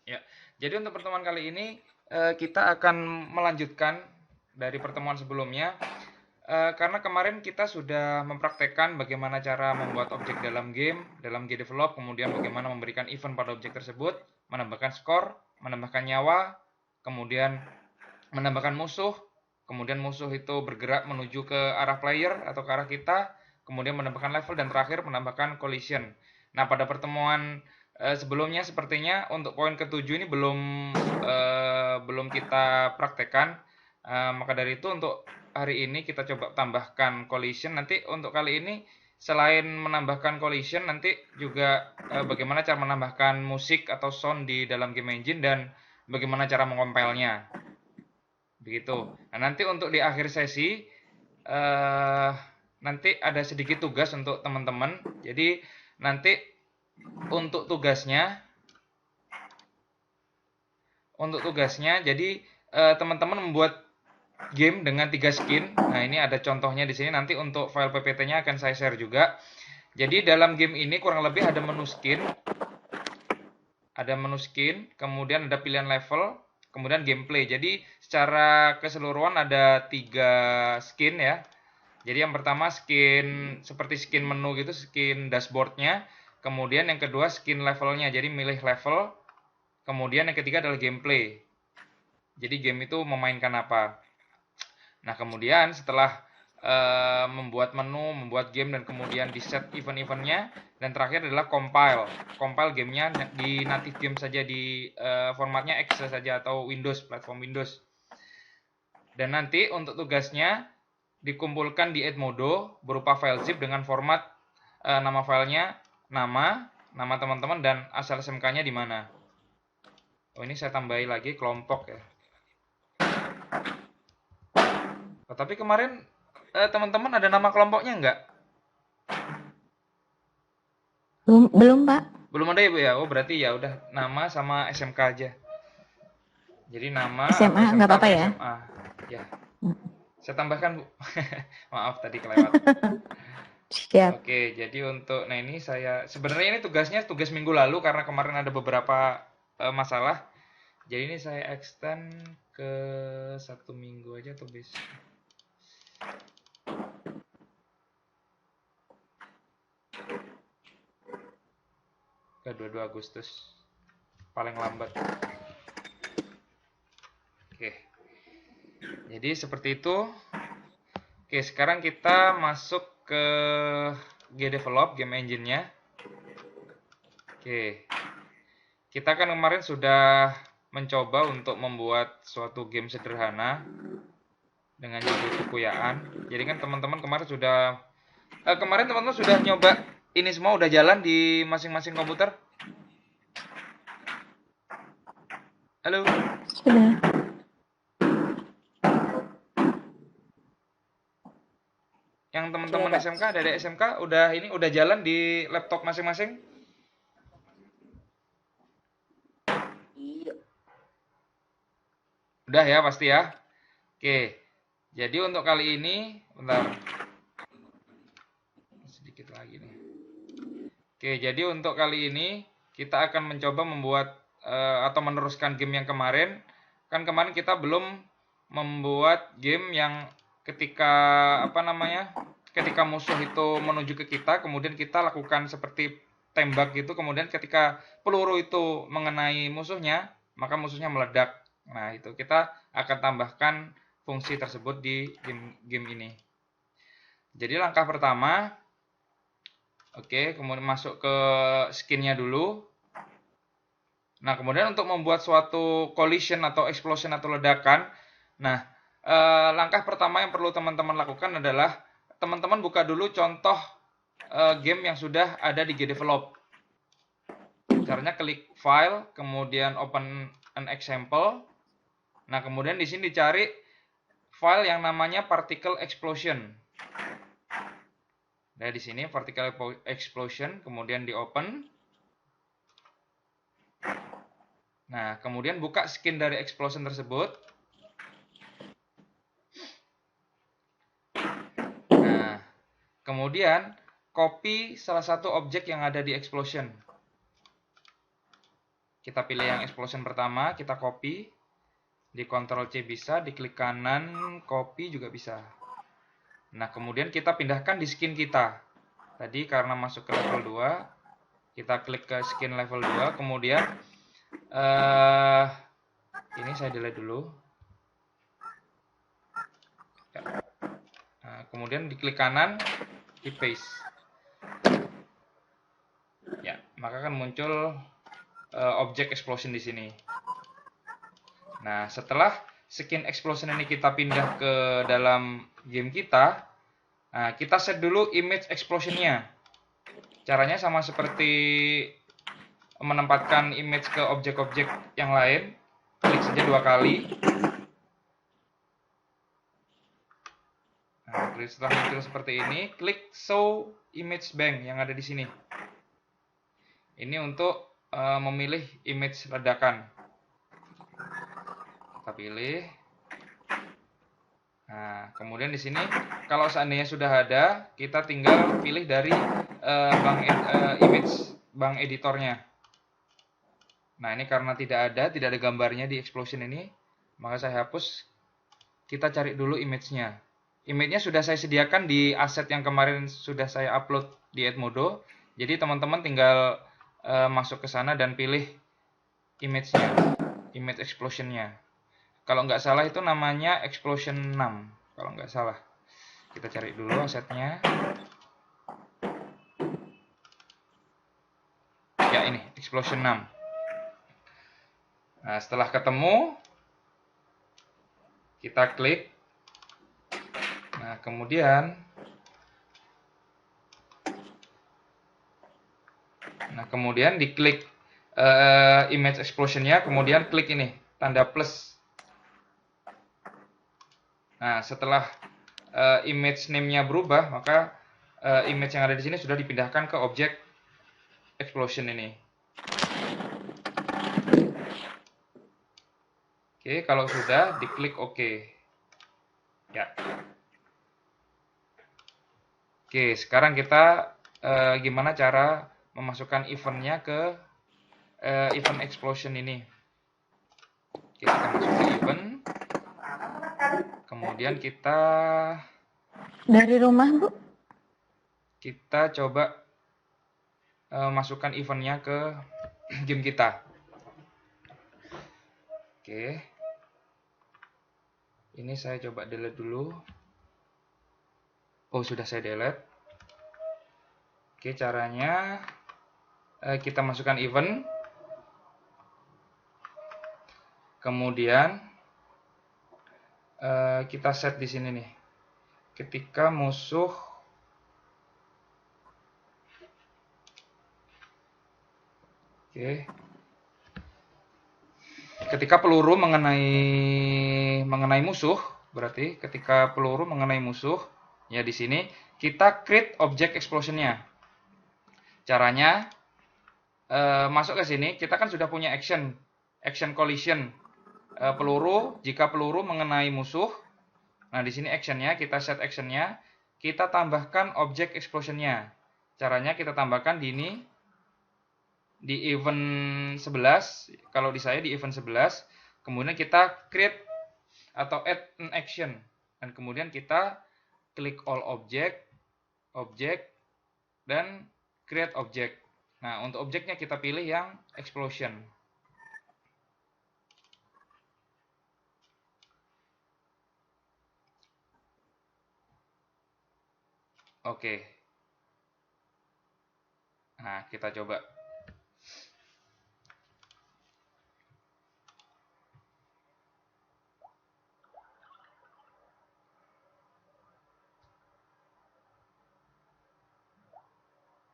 Ya, jadi untuk pertemuan kali ini kita akan melanjutkan dari pertemuan sebelumnya. Karena kemarin kita sudah mempraktekkan bagaimana cara membuat objek dalam game develop, kemudian bagaimana memberikan event pada objek tersebut, menambahkan skor, menambahkan nyawa, kemudian menambahkan musuh, kemudian musuh itu bergerak menuju ke arah player atau ke arah kita, kemudian menambahkan level, dan terakhir menambahkan collision. Nah, pada pertemuan sebelumnya sepertinya untuk poin ketujuh ini belum kita praktekkan. Maka dari itu untuk hari ini kita coba tambahkan collision. Nanti untuk kali ini selain menambahkan collision, nanti juga bagaimana cara menambahkan musik atau sound di dalam game engine dan bagaimana cara mengompilnya. Begitu. Nah, nanti untuk di akhir sesi eh nanti ada sedikit tugas untuk teman-teman. Jadi nanti untuk tugasnya jadi teman-teman membuat game dengan 3 skin. Nah, ini ada contohnya di sini. Nanti untuk file PPT-nya akan saya share juga. Jadi dalam game ini kurang lebih ada menu skin, kemudian ada pilihan level, kemudian gameplay. Jadi secara keseluruhan ada 3 skin ya. Jadi yang pertama skin seperti skin menu gitu, skin dashboardnya. Kemudian yang kedua skin levelnya, jadi milih level. Kemudian yang ketiga adalah gameplay. Jadi game itu memainkan apa. Nah, kemudian setelah membuat menu, membuat game, dan kemudian di set event-eventnya, dan terakhir adalah compile. Compile gamenya di native game saja, di formatnya Excel saja atau Windows, platform Windows. Dan nanti untuk tugasnya dikumpulkan di Edmodo berupa file zip dengan format nama filenya, nama teman-teman, dan asal SMK-nya di mana. Oh, ini saya tambahi lagi kelompok ya. Oh, tapi kemarin teman-teman ada nama kelompoknya nggak? Belum, belum Pak. Belum ada ya, Bu ya? Oh, berarti ya udah nama sama SMK aja. Jadi nama atau SMA SMK nggak apa-apa atau ya? SMA. Ya, saya tambahkan, Bu. Maaf tadi kelewat. Siap. Oke, jadi nah ini saya sebenarnya ini tugasnya tugas minggu lalu karena kemarin ada beberapa masalah. Jadi ini saya extend ke 1 minggu aja atau bisa ke 22 Agustus paling lambat. Oke, jadi seperti itu. Oke, sekarang kita masuk ke GDevelop, game engine-nya. Oke, kita kan kemarin sudah mencoba untuk membuat suatu game sederhana dengan judul Kekuyaan. Jadi kan teman-teman kemarin teman-teman sudah nyoba ini semua, udah jalan di masing-masing komputer? Halo? Sudah. Yang Sudah teman-teman Pak. SMK, ada SMK udah jalan di laptop masing-masing? Iya. Udah ya pasti ya. Oke. Jadi untuk kali ini, bentar, sedikit lagi nih. Oke, jadi untuk kali ini kita akan mencoba membuat atau meneruskan game yang kemarin. Kan kemarin kita belum membuat game yang ketika apa namanya? Ketika musuh itu menuju ke kita, kemudian kita lakukan seperti tembak gitu, kemudian ketika peluru itu mengenai musuhnya, maka musuhnya meledak. Nah, itu kita akan tambahkan fungsi tersebut di game ini. Jadi langkah pertama, oke, kemudian masuk ke skinnya dulu. Nah, kemudian untuk membuat suatu collision atau explosion atau ledakan, nah, langkah pertama yang perlu teman-teman lakukan adalah teman-teman buka dulu contoh game yang sudah ada di GDevelop. Caranya klik file, kemudian open an example. Nah, kemudian di sini dicari file yang namanya particle explosion. Nah, di sini particle explosion, kemudian di open. Nah, kemudian buka skin dari explosion tersebut. Nah, kemudian copy salah satu objek yang ada di explosion. Kita pilih yang explosion pertama, kita copy. Di Ctrl C bisa, di klik kanan, copy juga bisa. Nah, kemudian kita pindahkan di skin kita. Tadi karena masuk ke level 2, kita klik ke skin level 2, kemudian ini saya delete dulu. Ya. Nah, kemudian di klik kanan, di paste. Ya, maka akan muncul objek explosion di sini. Nah, setelah skin explosion ini kita pindah ke dalam game kita, nah, kita set dulu image explosion-nya. Caranya sama seperti menempatkan image ke objek-objek yang lain. Klik saja 2 kali. Nah, setelah muncul seperti ini, klik show image bank yang ada di sini. Ini untuk memilih image ledakan. Kita pilih. Nah, kemudian di sini kalau seandainya sudah ada, kita tinggal pilih dari image bank editornya. Nah, ini karena tidak ada gambarnya di explosion ini, maka saya hapus. Kita cari dulu image-nya. Image-nya sudah saya sediakan di aset yang kemarin sudah saya upload di Edmodo. Jadi teman-teman tinggal masuk ke sana dan pilih image-nya, image explosion-nya. Kalau nggak salah itu namanya explosion 6, kalau nggak salah. Kita cari dulu asetnya. Ya, ini explosion 6. Nah, setelah ketemu, kita klik. Nah, kemudian diklik image explosion-nya, kemudian klik ini, tanda plus. Nah, setelah image name-nya berubah, maka image yang ada di sini sudah dipindahkan ke objek explosion ini. Oke, kalau sudah, diklik OK. Ya. Oke, sekarang kita gimana cara memasukkan event-nya ke event explosion ini. Oke, kita masuk ke event. Kemudian kita Dari rumah, Bu? kita coba masukkan event-nya ke game kita. Oke. Ini saya coba delete dulu. Oh, sudah saya delete. Oke, caranya kita masukkan event. Kemudian kita set di sini nih. Ketika musuh ketika peluru mengenai musuh, berarti ketika peluru mengenai musuh, ya di sini kita create object explosion-nya. Caranya masuk ke sini, kita kan sudah punya action collision. Peluru, jika peluru mengenai musuh, nah di sini actionnya, kita set actionnya, kita tambahkan object explosion-nya. Caranya kita tambahkan di ini, di event 11, kalau di saya di event 11, kemudian kita create atau add an action, dan kemudian kita klik all object, dan create object. Nah, untuk objeknya kita pilih yang explosion. Oke. Nah, kita coba.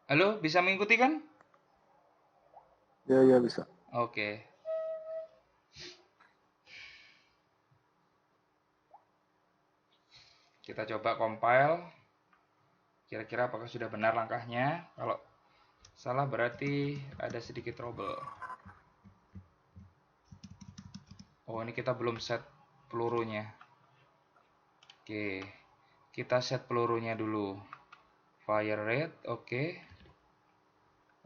Halo, bisa mengikuti kan? Ya, ya bisa. Oke. Kita coba compile. Kira-kira apakah sudah benar langkahnya? Kalau salah berarti ada sedikit trouble. Oh, ini kita belum set pelurunya. Oke. Kita set pelurunya dulu. Fire rate, oke.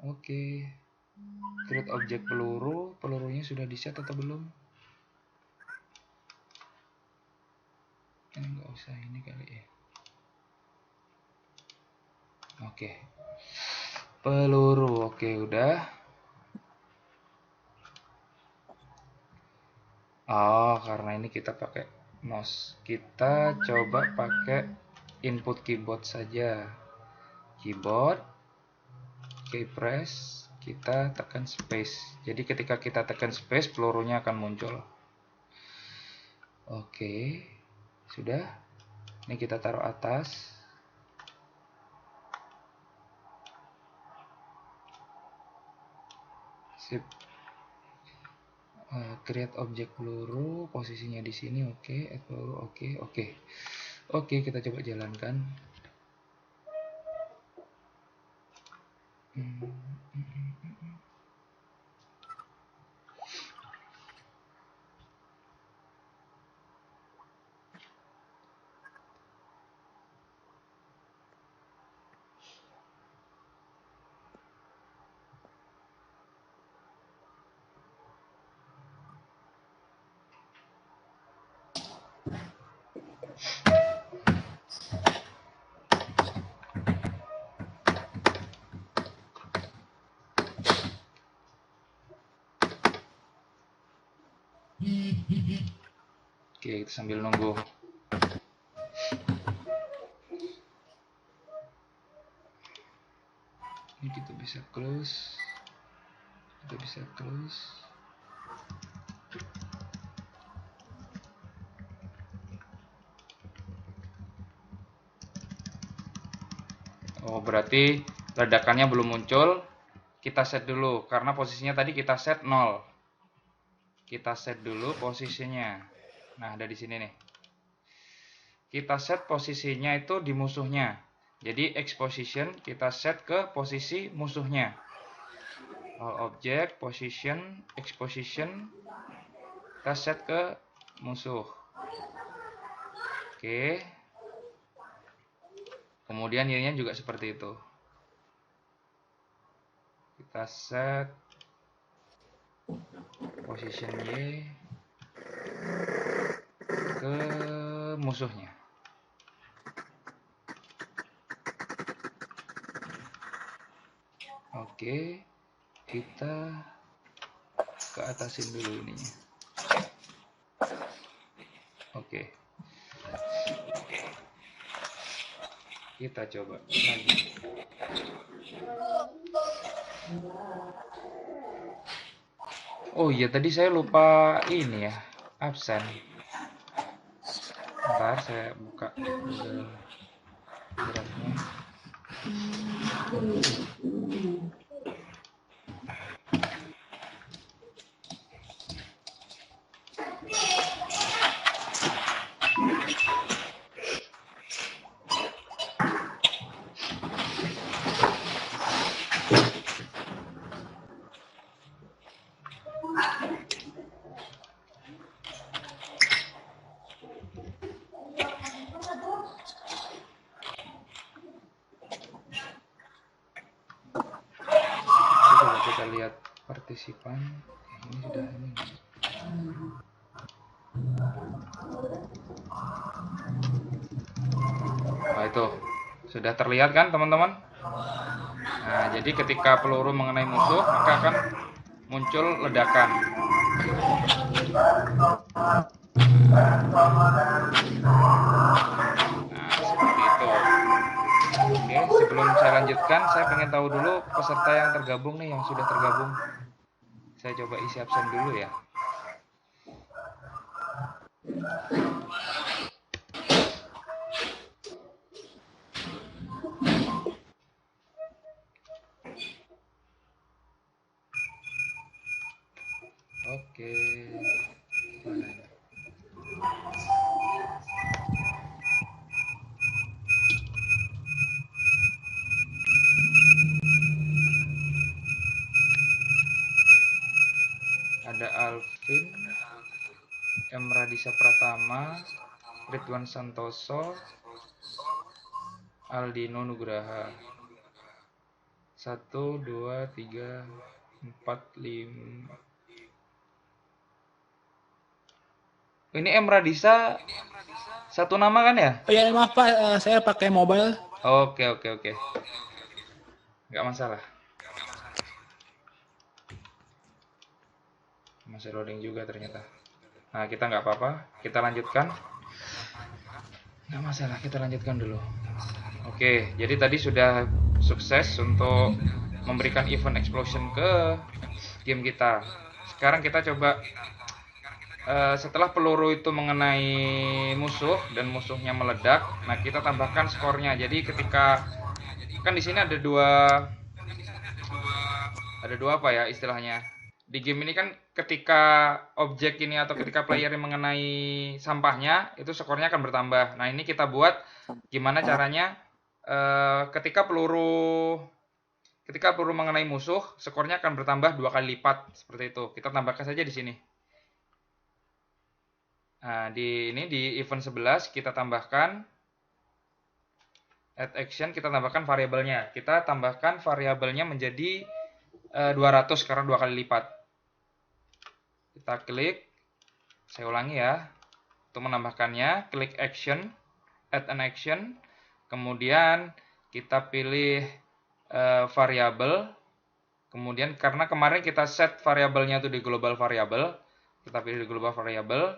Oke. Create objek peluru. Pelurunya sudah di set atau belum? Ini nggak usah ini kali ya. Oke. Peluru. Oke, udah. Oh, karena ini kita pakai mouse. Kita coba pakai input keyboard saja. Keyboard, key press, kita tekan space. Jadi ketika kita tekan space, pelurunya akan muncul. Oke, sudah. Ini kita taruh atas. Sip. Create objek peluru, posisinya di sini. Oke, add peluru. Oke, kita coba jalankan. Oke, kita sambil nunggu. Ini kita bisa close. Oh, berarti ledakannya belum muncul. Kita set dulu, karena posisinya tadi kita set 0. Kita set dulu posisinya. Nah, ada di sini nih. Kita set posisinya itu di musuhnya. Jadi, X position kita set ke posisi musuhnya. All object, position, X position, kita set ke musuh. Oke. Kemudian Y-nya juga seperti itu. Kita set position Y ke musuhnya. Oke, kita ke atasin dulu ininya. Oke. Kita coba lagi. Oh iya, tadi saya lupa ini ya, absen. Ntar saya buka Google Drive-nya. Coba kita lihat partisipan. Ini sudah ini. Nah, itu sudah terlihat kan, teman-teman? Nah, jadi ketika peluru mengenai musuh, maka akan muncul ledakan. Nah, seperti itu. Oke, sebelum saya lanjutkan, saya pengen tahu dulu peserta yang tergabung nih, yang sudah tergabung. Saya coba isi absen dulu ya. Oke. Ada Alvin, M. Radisa Pratama, Ridwan Santoso, Aldino Nugraha. 1, 2, 3, 45. Ini M Radisa satu nama kan ya? Oh ya maaf Pak, saya pakai mobile. Oke. Nggak masalah. Masih loading juga ternyata. Nah, kita nggak apa-apa. Kita lanjutkan. Nggak masalah, kita lanjutkan dulu. Oke, jadi tadi sudah sukses untuk memberikan event explosion ke game kita. Sekarang kita coba setelah peluru itu mengenai musuh dan musuhnya meledak, nah kita tambahkan skornya. Jadi ketika kan di sini ada dua apa ya istilahnya. Di game ini kan ketika objek ini atau ketika player ini mengenai sampahnya, itu skornya akan bertambah. Nah, ini kita buat gimana caranya ketika peluru mengenai musuh, skornya akan bertambah 2 kali lipat seperti itu. Kita tambahkan saja di sini. Nah, di event 11 kita tambahkan add action, kita tambahkan variabelnya. Kita tambahkan variabelnya menjadi 200 karena 2 kali lipat. Kita klik, saya ulangi ya. Untuk menambahkannya, klik action, add an action. Kemudian kita pilih variabel. Kemudian karena kemarin kita set variabelnya itu di global variable, kita pilih di global variable,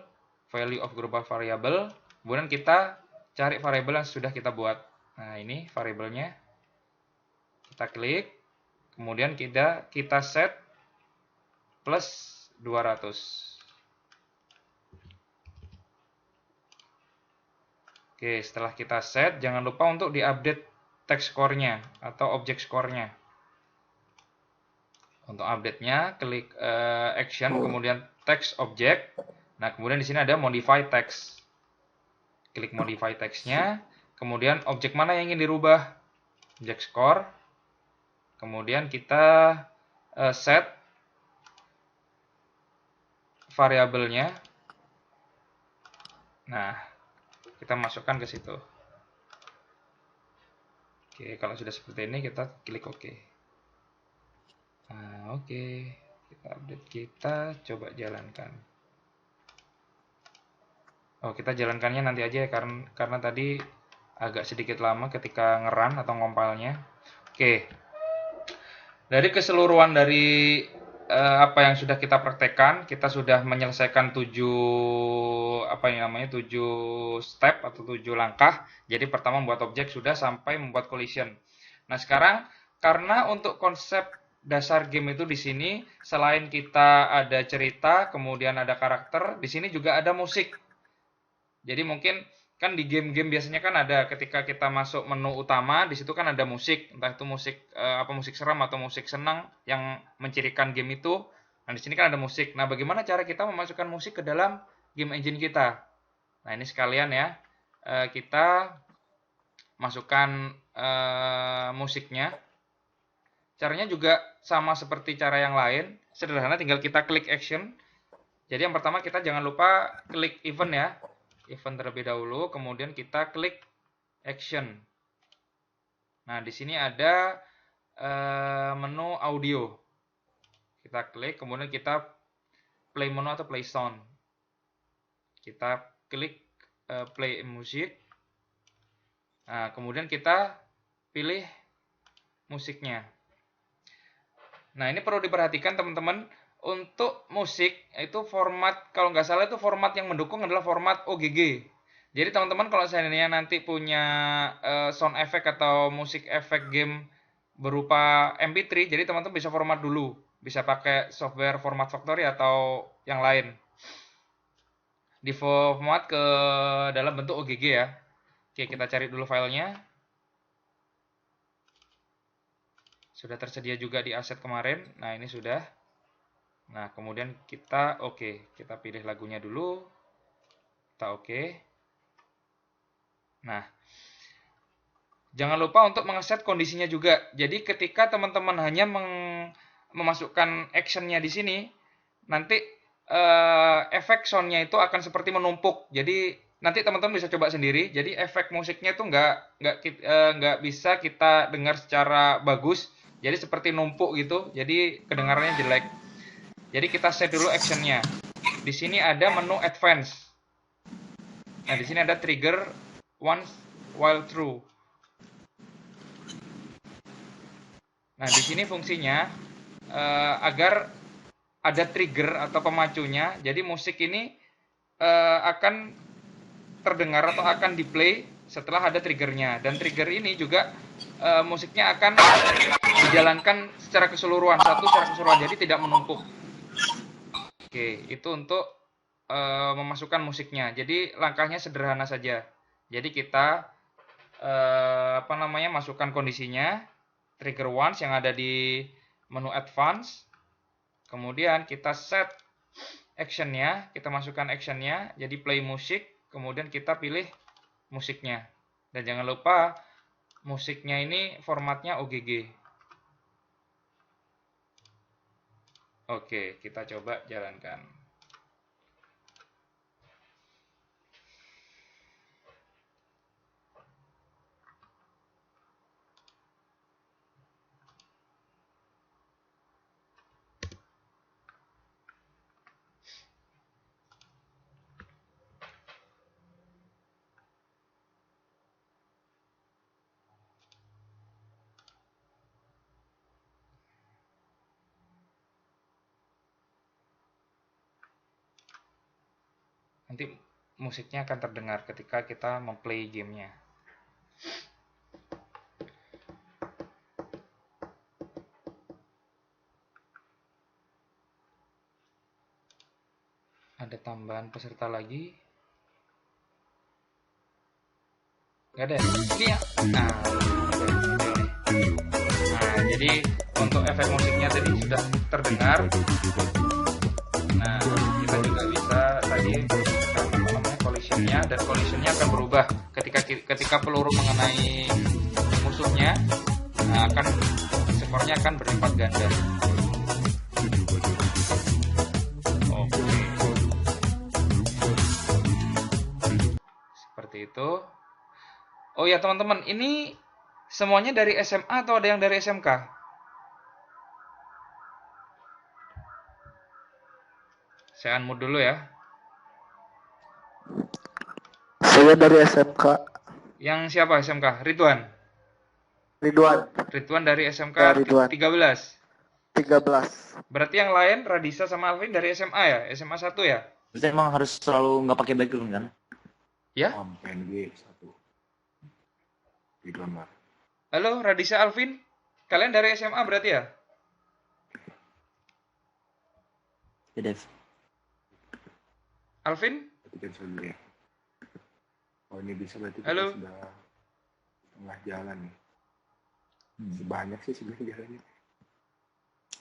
value of global variable. Kemudian kita cari variabel yang sudah kita buat. Nah, ini variabelnya. Kita klik. Kemudian kita set plus 200. Oke, setelah kita set, jangan lupa untuk diupdate text score-nya atau object score-nya. Untuk update-nya, klik action, kemudian text object. Nah, kemudian di sini ada modify text. Klik modify text-nya, kemudian objek mana yang ingin dirubah? Object score. Kemudian kita set variabelnya. Nah, kita masukkan ke situ. Oke, kalau sudah seperti ini kita klik OK. Nah, oke. Kita update, kita coba jalankan. Oh, kita jalankannya nanti aja ya, karena tadi agak sedikit lama ketika ngeran atau ngompalnya. Oke. Dari keseluruhan dari apa yang sudah kita praktekkan, kita sudah menyelesaikan 7 step atau 7 langkah. Jadi pertama membuat objek sudah sampai membuat collision. Nah, sekarang karena untuk konsep dasar game itu di sini selain kita ada cerita, kemudian ada karakter, di sini juga ada musik. Jadi mungkin kan di game-game biasanya kan ada ketika kita masuk menu utama, di situ kan ada musik, entah itu musik musik seram atau musik senang yang mencirikan game itu. Nah, di sini kan ada musik. Nah, bagaimana cara kita memasukkan musik ke dalam game engine kita? Nah, ini sekalian ya. Kita masukkan musiknya. Caranya juga sama seperti cara yang lain. Sederhana, tinggal kita klik action. Jadi yang pertama kita jangan lupa klik event ya. Event terlebih dahulu, kemudian kita klik action. Nah, di sini ada menu audio. Kita klik, kemudian kita play menu atau play sound. Kita klik play music. Nah, kemudian kita pilih musiknya. Nah, ini perlu diperhatikan teman-teman. Untuk musik itu format, kalau nggak salah itu format yang mendukung adalah format OGG. Jadi teman-teman kalau seandainya nanti punya sound effect atau musik efek game berupa MP3, jadi teman-teman bisa format dulu. Bisa pakai software format factory atau yang lain. Di format ke dalam bentuk OGG ya. Oke, kita cari dulu filenya. Sudah tersedia juga di aset kemarin. Nah, ini sudah. Nah, kemudian kita kita pilih lagunya dulu. Kita Nah, jangan lupa untuk mengeset kondisinya juga. Jadi ketika teman-teman hanya memasukkan actionnya di sini, nanti efek soundnya itu akan seperti menumpuk. Jadi nanti teman-teman bisa coba sendiri. Jadi efek musiknya itu nggak bisa kita dengar secara bagus. Jadi seperti numpuk gitu, jadi kedengarannya jelek. Jadi kita set dulu actionnya. Di sini ada menu advance. Nah, di sini ada trigger once while true. Nah, di sini fungsinya agar ada trigger atau pemacunya. Jadi musik ini akan terdengar atau akan di-play setelah ada triggernya. Dan trigger ini juga musiknya akan dijalankan secara keseluruhan, secara keseluruhan, jadi tidak menumpuk. Oke, itu untuk memasukkan musiknya. Jadi langkahnya sederhana saja. Jadi kita masukkan kondisinya trigger once yang ada di menu advance. Kemudian kita set actionnya, kita masukkan actionnya, jadi play musik. Kemudian kita pilih musiknya. Dan jangan lupa musiknya ini formatnya OGG. Oke, kita coba jalankan. Nanti musiknya akan terdengar ketika kita memplay gamenya. Ada tambahan peserta lagi? Nggak ada? Ini ya? Nah, jadi untuk efek musiknya tadi sudah terdengar. Nah, kita juga bisa tadi collisionnya, dan collisionnya akan berubah ketika peluru mengenai musuhnya. Nah, skornya akan berlipat ganda. Oke, seperti itu. Oh ya teman-teman, ini semuanya dari SMA atau ada yang dari SMK? Saya unmute dulu ya. Saya dari SMK. Yang siapa SMK? Ridwan dari SMK Ya, Ridwan. 13. 13. Berarti yang lain Radisa sama Alvin dari SMA ya? SMA 1 ya? Berarti emang harus selalu nggak pakai background kan? Ya? PNG 1. Ridwan Mar. Halo Radisa, Alvin. Kalian dari SMA berarti ya? Ya Dev. Alvin? Berarti kan dulu ya. Oh ini bisa berarti Halo. kita sudah tengah jalan nih. Banyak sih sebenarnya jalannya.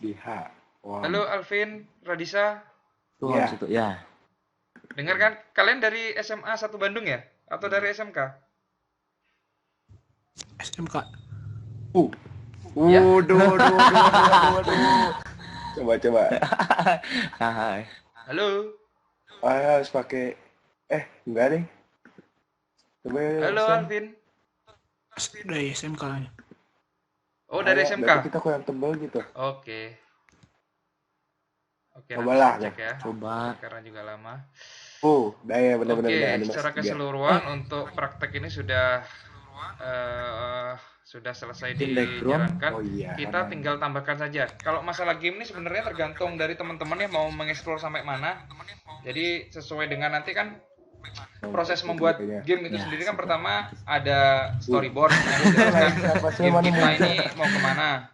Di H. Wow. Halo Alvin, Radisa. Tuh Ya. harus itu ya. Dengar kan? Kalian dari SMA 1 Bandung ya? Atau dari SMK? SMK. Ya. Coba. Hai. Halo. Harus pakai. Enggak deh. Coba. Halo Sam. Alvin. Dari SMK. Oh dari Berarti SMK? kita kok yang tebal gitu. Oke. Oke, Cobalah, nanti saya cek ya. Coba. Karena juga lama. Udah ya benar-benar. Oke, udah, secara Mas. keseluruhan untuk praktek ini sudah selesai Bikin background. dijalankan. Oh iya. Kita tinggal tambahkan saja. Kalau masalah game ini sebenarnya tergantung dari teman-teman ya mau mengeksplor sampai mana. Jadi sesuai dengan nanti kan proses membuat game itu Ya, sendiri kan pertama ada storyboard yang menjelaskan game kita ini mau kemana.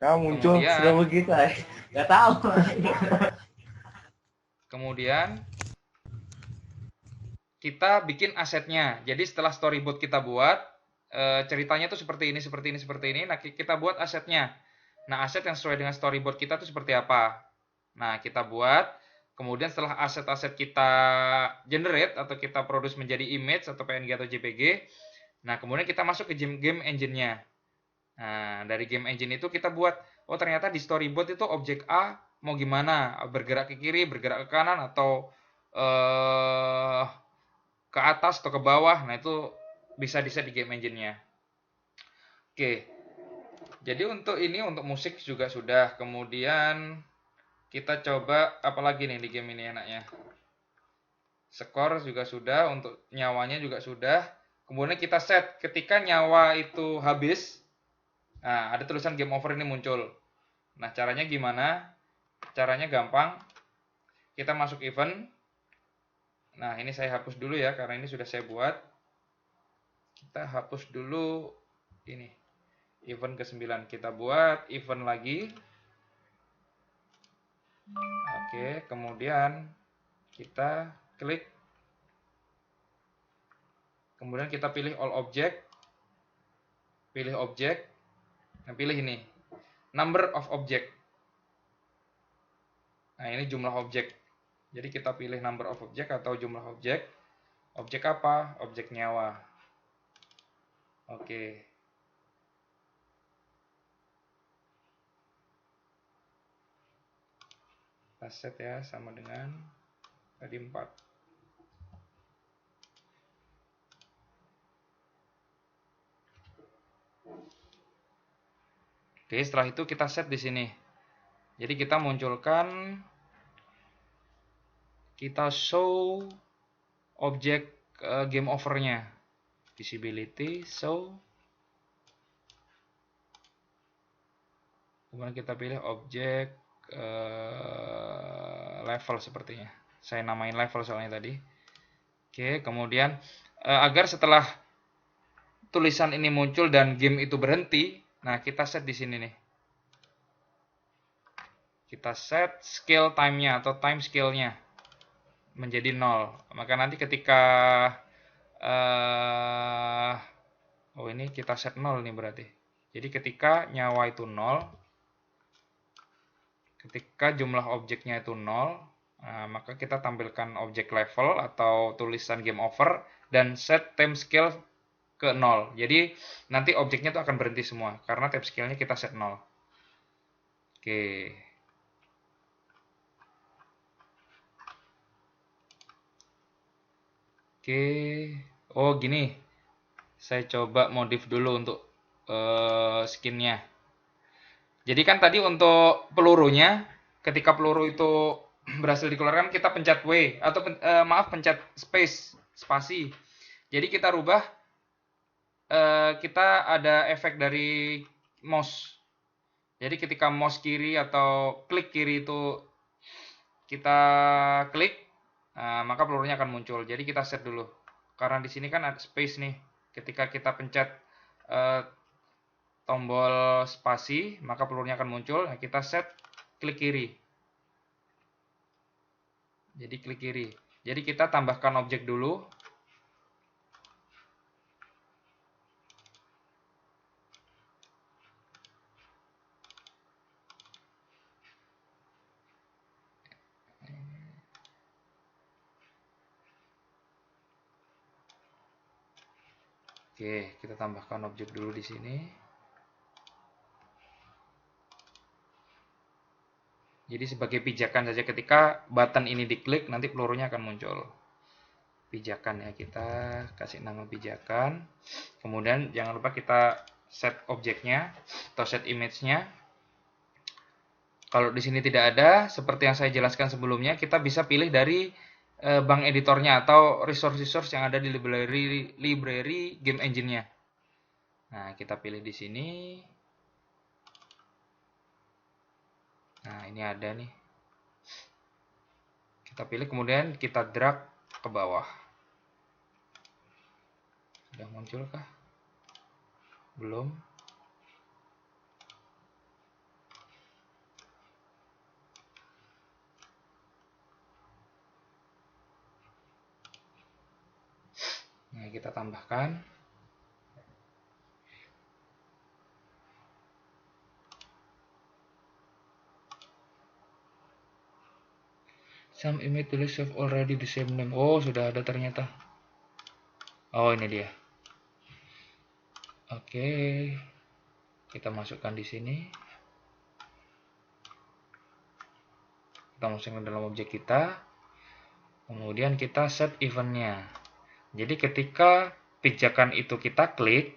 Nah, muncul Kemudian- sudah begitu. Gak tahu. Kemudian kita bikin asetnya. Jadi setelah storyboard kita buat, ceritanya tuh seperti ini. Nah, kita buat asetnya. Nah, aset yang sesuai dengan storyboard kita tuh seperti apa? Nah, kita buat. Kemudian setelah aset-aset kita generate atau kita produce menjadi image atau PNG atau JPG, nah kemudian kita masuk ke game engine-nya. Nah, dari game engine itu kita buat, oh ternyata di storyboard itu objek A mau gimana? Bergerak ke kiri, bergerak ke kanan, atau ke atas atau ke bawah. Nah, itu bisa di-set di game engine-nya. Oke. Jadi untuk ini, untuk musik juga sudah. Kemudian kita coba apalagi nih di game ini enaknya. Skor juga sudah, untuk nyawanya juga sudah. Kemudian kita set ketika nyawa itu habis. Nah, ada tulisan game over ini muncul. Nah, caranya gimana? Caranya gampang. Kita masuk event. Nah, ini saya hapus dulu ya, karena ini sudah saya buat. Kita hapus dulu ini. Event ke-9. Kita buat event lagi. Oke, kemudian kita klik. Kemudian kita pilih all object. Pilih object. Nah, pilih ini. Number of object. Nah, ini jumlah objek. Jadi kita pilih number of object atau jumlah objek. Objek apa? Objek nyawa. Oke. Kita set ya, sama dengan tadi 4. Oke, setelah itu kita set di sini. Jadi kita munculkan, kita show objek game overnya. Visibility, show. Kemudian kita pilih objek level sepertinya. Saya namain level soalnya tadi. Oke, kemudian agar setelah tulisan ini muncul dan game itu berhenti, nah kita set di sini nih. Kita set scale time-nya atau time scale-nya menjadi 0. Maka nanti ketika oh ini kita set 0 nih berarti. Jadi ketika nyawa itu 0, ketika jumlah objeknya itu 0, nah, maka kita tampilkan objek level atau tulisan game over dan set time scale ke 0. Jadi nanti objeknya itu akan berhenti semua karena time scale-nya kita set 0. Oke. Oke. Oh gini. Saya coba modif dulu untuk skinnya. Jadi kan tadi untuk pelurunya, ketika peluru itu berhasil dikeluarkan, kita pencet W atau pencet spasi. Jadi kita rubah, kita ada efek dari mouse. Jadi ketika mouse kiri atau klik kiri itu kita klik, maka pelurunya akan muncul. Jadi kita set dulu. Karena di sini kan ada space nih. Ketika kita pencet tombol spasi, maka pelurunya akan muncul. Nah, kita set klik kiri. Jadi klik kiri. Jadi kita tambahkan objek dulu. Oke, kita tambahkan objek dulu di sini. Jadi sebagai pijakan saja, ketika button ini diklik, nanti pelurunya akan muncul. Pijakan ya, kita kasih nama pijakan. Kemudian jangan lupa kita set objeknya atau set image-nya. Kalau di sini tidak ada, seperti yang saya jelaskan sebelumnya, kita bisa pilih dari bank editornya atau resource yang ada di library game engine-nya. Nah, kita pilih di sini. Nah, ini ada nih. Kita pilih, kemudian kita drag ke bawah. Sudah muncul kah? Belum. Nah, kita tambahkan. Some image tools have already the same name. Oh, sudah ada ternyata. Oh, ini dia. Oke. Kita masukkan di sini. Kita masukkan ke dalam objek kita. Kemudian kita set event-nya. Jadi ketika pijakan itu kita klik,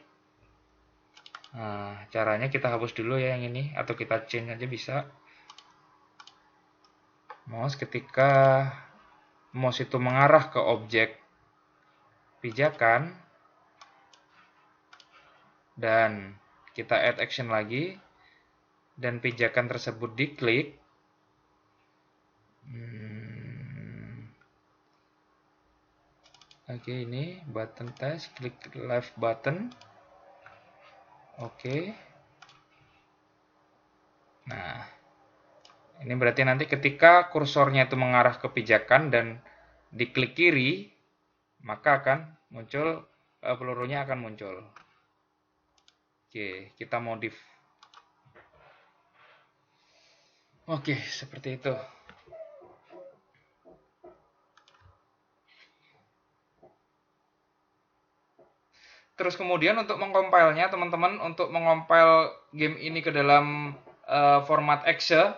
Nah, caranya kita hapus dulu ya yang ini, atau kita change aja bisa. Ketika mouse itu mengarah ke objek pijakan, dan kita add action lagi, dan pijakan tersebut diklik, oke, ini button test, klik left button. Oke. Nah, ini berarti nanti ketika kursornya itu mengarah ke pijakan dan diklik kiri, maka akan muncul, pelurunya akan muncul. Oke, kita modif. Oke, seperti itu. Terus kemudian untuk mengcompile-nya, teman-teman, untuk mengompil game ini ke dalam format exe,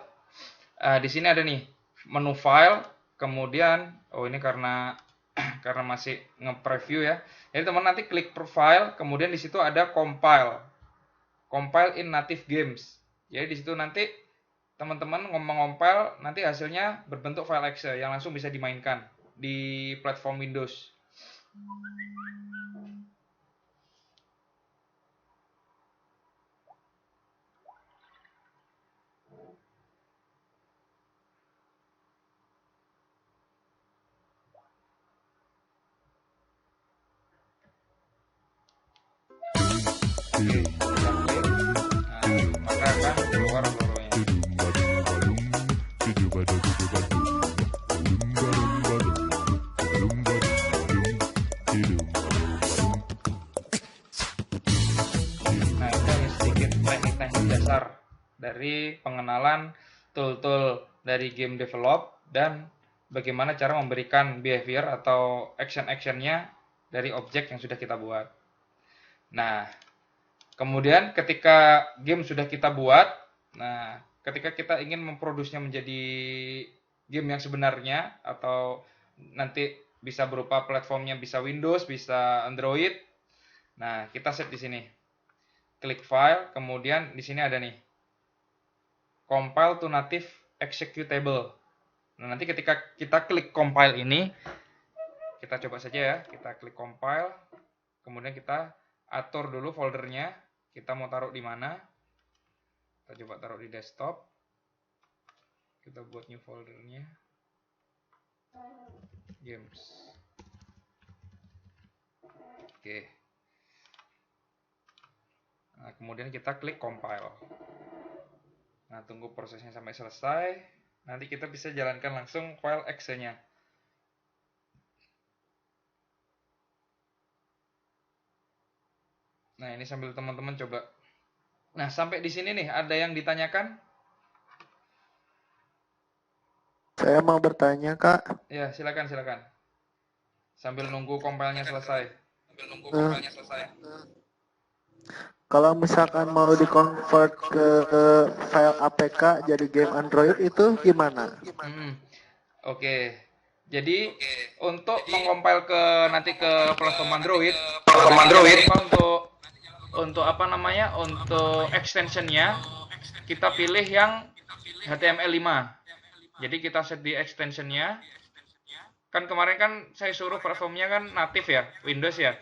di sini ada nih menu file, kemudian ini karena masih nge-preview ya. Jadi teman nanti klik profile, kemudian di situ ada compile in native games. Jadi di situ nanti teman-teman mengompil, nanti hasilnya berbentuk file exe yang langsung bisa dimainkan di platform Windows. Maka akan keluar logonya. Nah, itu hanya sedikit teknik-teknik dasar dari pengenalan tool-tool dari game develop dan bagaimana cara memberikan behavior atau action-actionnya dari objek yang sudah kita buat. Nah, kemudian ketika game sudah kita buat, nah ketika kita ingin memproduksinya menjadi game yang sebenarnya, atau nanti bisa berupa platformnya, bisa Windows, bisa Android. Nah, kita set di sini. Klik file, kemudian di sini ada nih compile to native executable. Nah, nanti ketika kita klik compile ini, kita coba saja ya, kita klik compile, kemudian kita atur dulu foldernya, kita mau taruh di mana. Kita coba taruh di desktop. Kita buat new foldernya. Games. Oke. Nah, kemudian kita klik compile. Nah, tunggu prosesnya sampai selesai. Nanti kita bisa jalankan langsung file exe-nya. Nah, ini sambil teman-teman coba. Nah, sampai di sini nih, ada yang ditanyakan? Saya mau bertanya, Kak. Ya, silakan. Sambil nunggu compile-nya selesai. Kalau misalkan mau di-convert ke file APK jadi game Android itu gimana? Oke. Jadi untuk mengcompile nanti ke platform Android, untuk apa namanya? Untuk extensionnya kita pilih yang HTML5. Jadi kita set di extensionnya. Kan kemarin kan saya suruh platformnya kan native ya, Windows ya.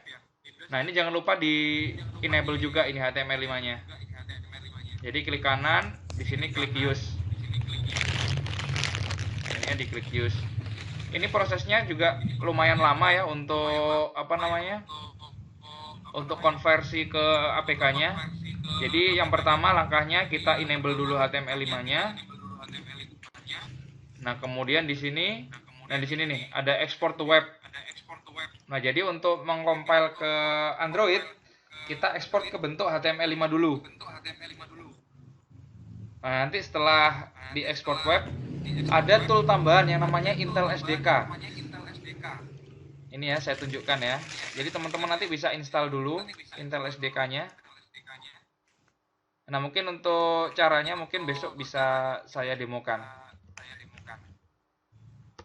Nah, ini jangan lupa di enable juga ini HTML5-nya. Jadi klik kanan, di sini klik use. Ini diklik use. Ini prosesnya juga lumayan lama ya untuk apa namanya? Untuk konversi ke APK-nya. Jadi yang pertama langkahnya kita enable dulu HTML5-nya. Nah, kemudian di sini nih ada export to web. Nah, jadi untuk mengcompile ke Android, kita ekspor ke bentuk HTML5 dulu. Nah, nanti setelah di export web, ada tool tambahan yang namanya Intel SDK. Ini ya, saya tunjukkan ya. Jadi teman-teman nanti bisa install dulu Intel SDK-nya. Nah, mungkin untuk caranya mungkin besok bisa saya demokan.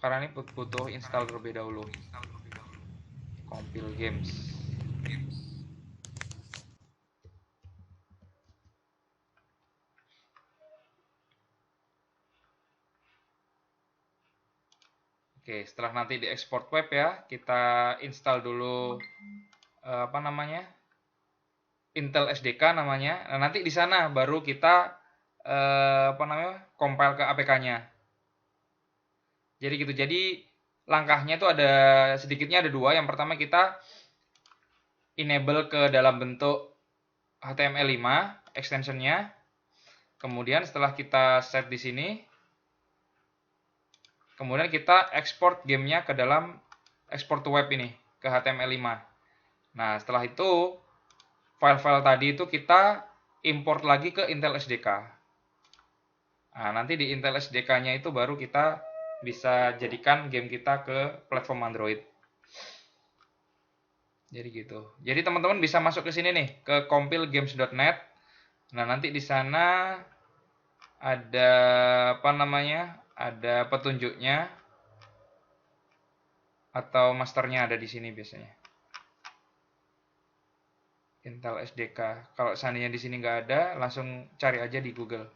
Karena ini butuh install terlebih dahulu. Compile games. Oke, setelah nanti diekspor web ya, kita install dulu Intel SDK namanya. Nah, nanti di sana baru kita compile ke APK-nya. Jadi gitu. Jadi langkahnya itu sedikitnya ada dua. Yang pertama kita enable ke dalam bentuk HTML5 extensionnya. Kemudian setelah kita set di sini, kemudian kita ekspor gamenya ke dalam export to web ini, ke HTML5. Nah, setelah itu, file-file tadi itu kita import lagi ke Intel SDK. Nah, nanti di Intel SDK-nya itu baru kita bisa jadikan game kita ke platform Android. Jadi gitu. Jadi teman-teman bisa masuk ke sini nih, ke compilegames.net. Nah, nanti di sana ada ada petunjuknya atau masternya ada di sini biasanya. Intel SDK. Kalau seandainya di sini nggak ada, langsung cari aja di Google.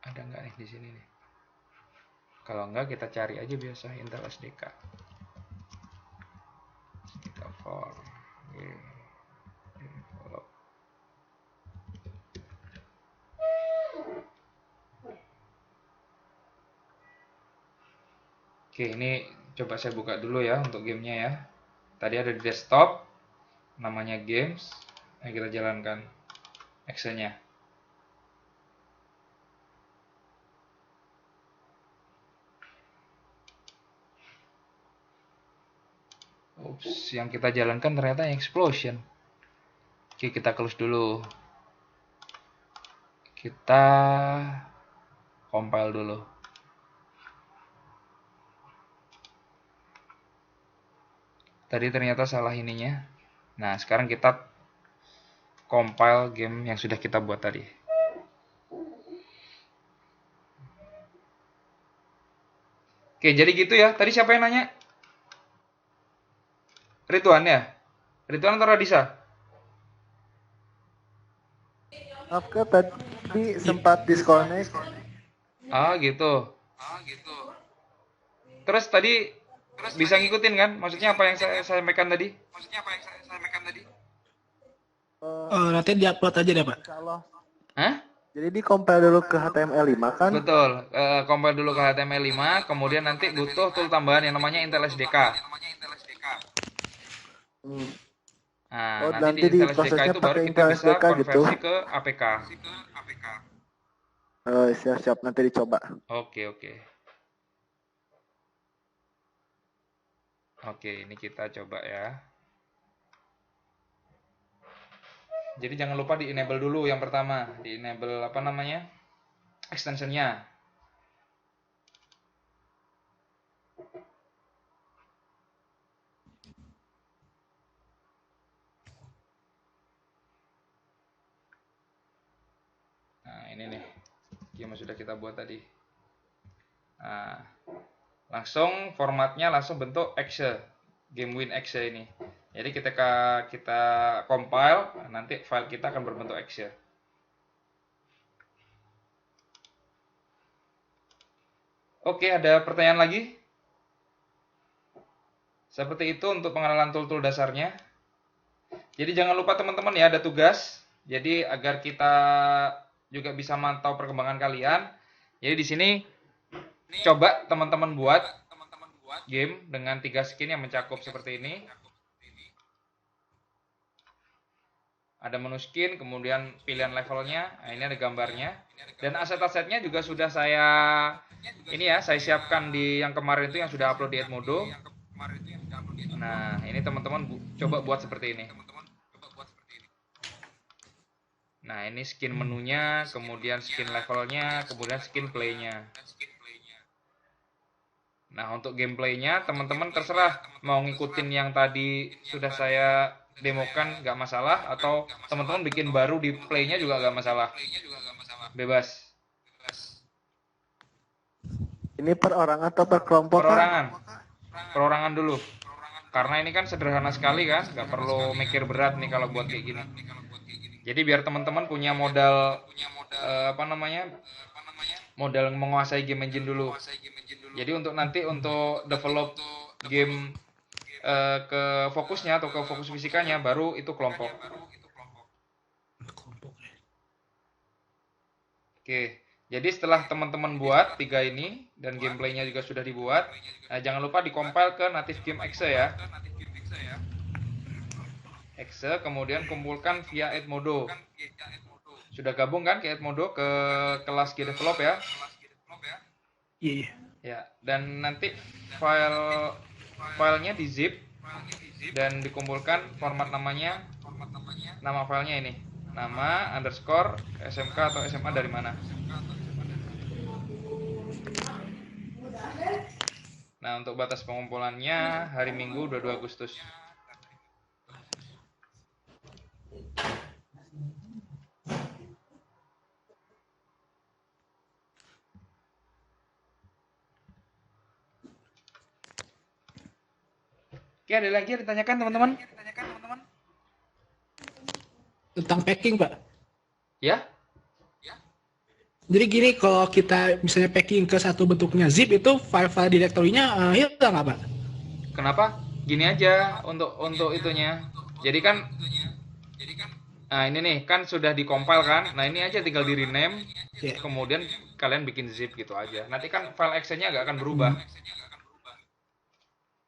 Ada nggak nih di sini nih? Kalau nggak kita cari aja biasa Intel SDK. SDK for develop. Oke, ini coba saya buka dulu ya untuk gamenya ya. Tadi ada di desktop, namanya games. Nah, kita jalankan actionnya. Ups, yang kita jalankan ternyata explosion. Oke, kita close dulu. Kita compile dulu. Tadi ternyata salah ininya. Nah, sekarang kita compile game yang sudah kita buat tadi. Oke, jadi gitu ya. Tadi siapa yang nanya? Rituan ya? Rituan atau Radisa? Oke, tadi sempat disconnect. Ah, gitu. Terus tadi bisa ngikutin kan? Maksudnya apa yang saya sampaikan tadi? Nanti diupload aja deh, Pak. Kalau Hah? jadi di compile dulu ke HTML5 kan? Betul. Compile dulu ke HTML5, kemudian nanti butuh tool tambahan yang namanya Intel SDK. Hmm. Nah, Oh, nanti nanti di di Intel SDK prosesnya itu baru pakai kita Intel bisa SDK gitu. konversi ke APK. Siap-siap nanti dicoba. Oke. Oke, ini kita coba ya. Jadi jangan lupa di enable dulu yang pertama, di enable extensionnya. Nah, ini nih yang sudah kita buat tadi. Nah, langsung formatnya langsung bentuk exe, game win exe ini. Jadi ketika kita compile, nanti file kita akan berbentuk exe. Oke, ada pertanyaan lagi? Seperti itu untuk pengenalan tool-tool dasarnya. Jadi jangan lupa teman-teman ya, ada tugas. Jadi agar kita juga bisa mantau perkembangan kalian. Jadi di sini coba teman-teman buat game dengan 3 skin yang mencakup seperti ini. Ada menu skin, kemudian pilihan levelnya. Nah, ini ada gambarnya. Dan aset-asetnya juga sudah saya siapkan di yang kemarin itu yang sudah upload di Edmodo. Nah, ini teman-teman coba buat seperti ini. Nah, ini skin menunya, kemudian skin levelnya, kemudian skin playnya. Nah, untuk gameplaynya teman-teman terserah mau ngikutin yang tadi sudah saya demokan, nggak masalah, atau teman-teman bikin baru di playnya juga nggak masalah. Bebas. Ini per orang atau per kelompok? Perorangan dulu. Karena ini kan sederhana sekali kan, nggak perlu mikir berat nih kalau buat kayak gini. Jadi biar teman-teman punya modal apa namanya? Modal menguasai game engine dulu. Jadi untuk nanti untuk develop game ke fokusnya atau ke fokus fisikanya baru itu kelompok. Kelompok ya. Oke. Jadi setelah teman-teman buat 3 ini dan gameplaynya juga sudah dibuat, nah jangan lupa dikompil ke native game exe ya. Exe kemudian kumpulkan via Edmodo. Sudah gabung kan ke Edmodo ke kelas gdevelop ya? Iya, iya. Ya, dan nanti filenya di zip dan dikumpulkan format namanya, nama filenya ini, nama underscore SMK atau SMA dari mana. Nah, untuk batas pengumpulannya hari Minggu 22 Agustus. Oke, ada lagi yang ditanyakan teman-teman? Tentang packing, Pak. Ya? Jadi gini, kalau kita misalnya packing ke satu bentuknya zip, itu file-file direktorinya hilang nggak, Pak? Kenapa? Gini aja untuk itunya. Jadi kan nah ini nih kan sudah dikompil kan. Nah, ini aja tinggal di rename. Ya. Kemudian kalian bikin zip gitu aja. Nanti kan file exe-nya nggak akan berubah.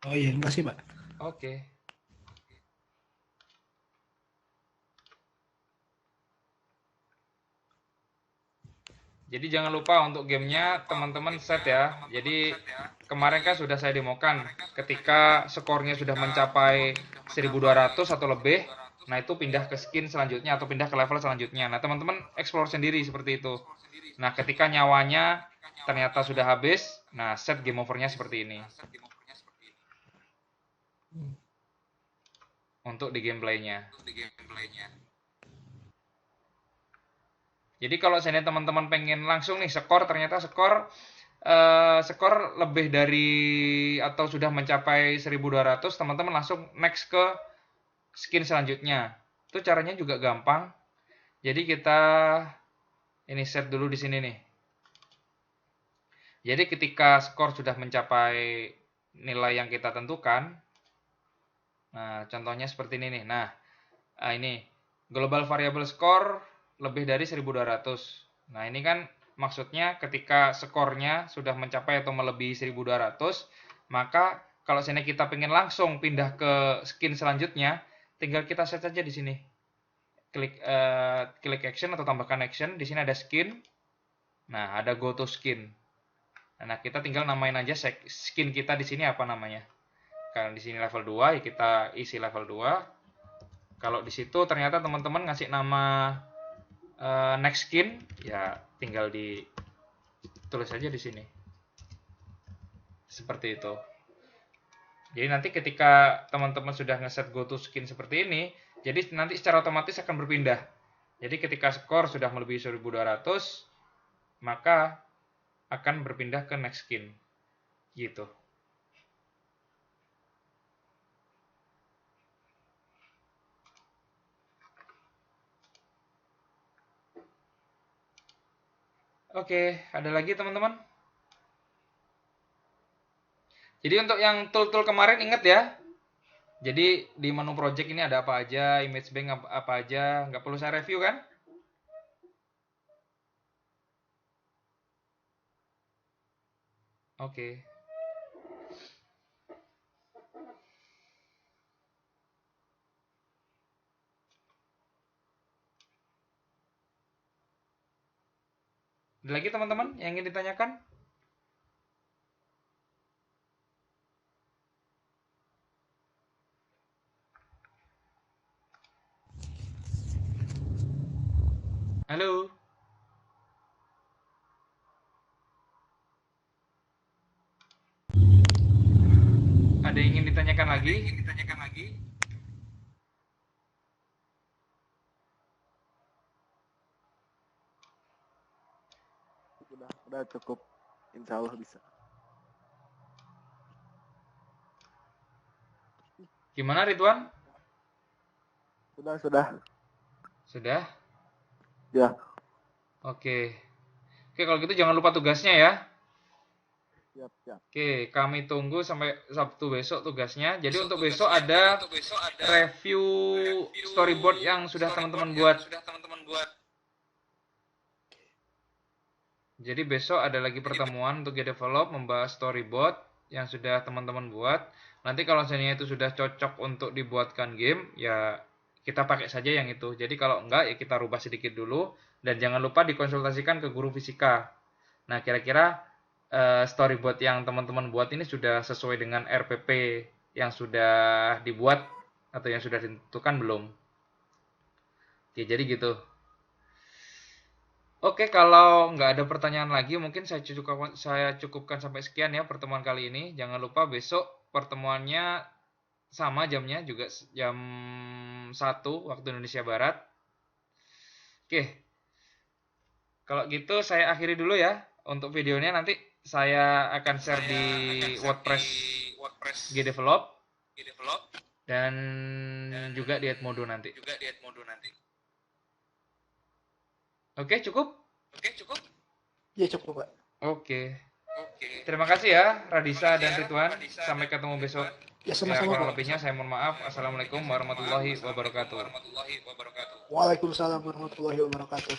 Oh iya, enggak sih, Pak. Oke. Jadi jangan lupa untuk gamenya teman-teman set ya. Jadi kemarin kan sudah saya demokan. Ketika skornya sudah mencapai 1200 atau lebih, nah itu pindah ke skin selanjutnya atau pindah ke level selanjutnya. Nah teman-teman explore sendiri seperti itu. Nah ketika nyawanya ternyata sudah habis, nah set game overnya seperti ini. Untuk di gameplaynya. Jadi kalau seandainya teman-teman pengen langsung nih skor, ternyata skor lebih dari atau sudah mencapai 1200, teman-teman langsung next ke skin selanjutnya. Itu caranya juga gampang. Jadi kita ini set dulu di sini nih. Jadi ketika skor sudah mencapai nilai yang kita tentukan, nah contohnya seperti ini nih. Nah, ini global variable score lebih dari 1200. Nah, ini kan maksudnya ketika skornya sudah mencapai atau melebihi 1200, maka kalau seandainya kita pengen langsung pindah ke skin selanjutnya, tinggal kita set saja di sini. Klik action atau tambahkan action, di sini ada skin. Nah, ada go to skin. Nah, kita tinggal namain aja skin kita di sini apa namanya. Kalau di sini level 2, ya kita isi level 2. Kalau di situ ternyata teman-teman ngasih nama next skin, ya tinggal ditulis aja di sini. Seperti itu. Jadi nanti ketika teman-teman sudah ngeset go to skin seperti ini, jadi nanti secara otomatis akan berpindah. Jadi ketika skor sudah melebihi 1200, maka akan berpindah ke next skin. Gitu. Oke, ada lagi teman-teman? Jadi untuk yang tool-tool kemarin ingat ya. Jadi di menu project ini ada apa aja, image bank apa aja, nggak perlu saya review kan? Oke. Ada lagi teman-teman yang ingin ditanyakan? Halo? Ada yang ingin ditanyakan lagi? Udah cukup. Insya Allah bisa. Gimana Ridwan? Sudah. Sudah? Ya. Oke. Oke, kalau gitu jangan lupa tugasnya ya. Siap, siap. Oke, kami tunggu sampai Sabtu besok tugasnya. Jadi untuk besok ada review storyboard yang sudah teman-teman buat. Jadi besok ada lagi pertemuan untuk develop membahas storyboard yang sudah teman-teman buat. Nanti kalau misalnya itu sudah cocok untuk dibuatkan game, ya kita pakai saja yang itu. Jadi kalau enggak, ya kita rubah sedikit dulu. Dan jangan lupa dikonsultasikan ke guru fisika. Nah, kira-kira storyboard yang teman-teman buat ini sudah sesuai dengan RPP yang sudah dibuat atau yang sudah ditentukan belum? Oke, jadi gitu. Oke, kalau nggak ada pertanyaan lagi, mungkin saya cukupkan sampai sekian ya pertemuan kali ini. Jangan lupa besok pertemuannya sama jamnya, juga jam 1 waktu Indonesia Barat. Oke, kalau gitu saya akhiri dulu ya untuk videonya. Nanti saya akan share di WordPress GDevelop dan juga di Edmodo nanti. Oke, cukup? Ya cukup, Pak. Oke. Terima kasih ya Radisa dan Ridwan. Sampai ketemu besok. Ya Ya, sama-sama, kurang Pak. lebihnya saya mohon maaf. Assalamualaikum warahmatullahi wabarakatuh. Waalaikumsalam warahmatullahi wabarakatuh.